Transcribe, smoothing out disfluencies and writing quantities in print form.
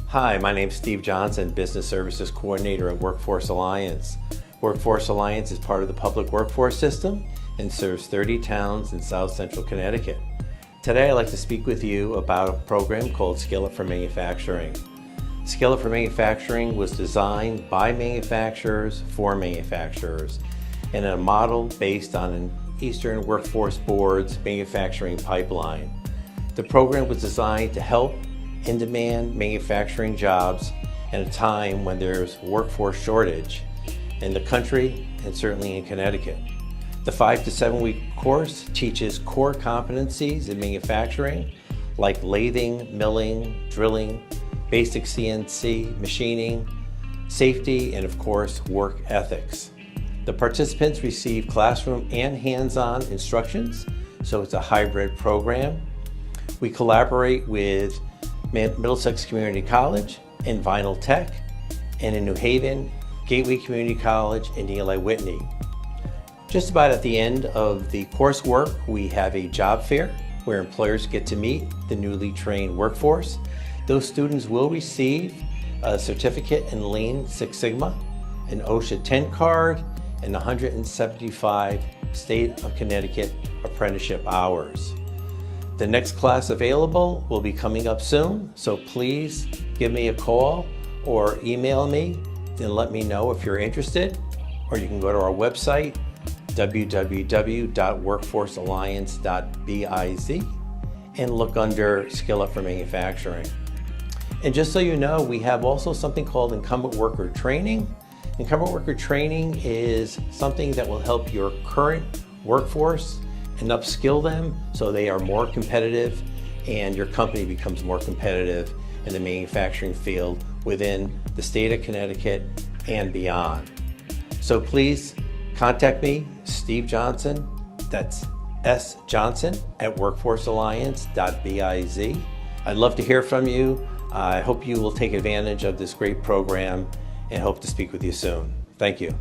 Hi, my name is Steve Johnson, Business Services Coordinator at Workforce Alliance. Workforce Alliance is part of the public workforce system and serves 30 towns in South Central Connecticut. Today I'd like to speak with you about a program called Skill Up for Manufacturing. Skill Up for Manufacturing was designed by manufacturers for manufacturers and a model based on an Eastern Workforce Board's manufacturing pipeline. The program was designed to help in-demand manufacturing jobs at a time when there's workforce shortage in the country and certainly in Connecticut. The 5 to 7 week course teaches core competencies in manufacturing like lathing, milling, drilling, basic CNC, machining, safety, and of course, work ethics. The participants receive classroom and hands-on instructions, so it's a hybrid program. We collaborate with Middlesex Community College and Vinyl Tech, and in New Haven, Gateway Community College and Eli Whitney. Just about at the end of the coursework, we have a job fair where employers get to meet the newly trained workforce. Those students will receive a certificate in Lean Six Sigma, an OSHA 10 card, and 175 State of Connecticut apprenticeship hours. The next class available will be coming up soon, so please give me a call or email me and let me know if you're interested, or you can go to our website, www.workforcealliance.biz, and look under Skill Up for Manufacturing. And just so you know, we have also something called Incumbent Worker Training. Incumbent Worker Training is something that will help your current workforce and upskill them so they are more competitive and your company becomes more competitive in the manufacturing field within the state of Connecticut and beyond. So please contact me, Steve Johnson, that's S. Johnson at workforcealliance.biz. I'd love to hear from you. I hope you will take advantage of this great program and hope to speak with you soon. Thank you.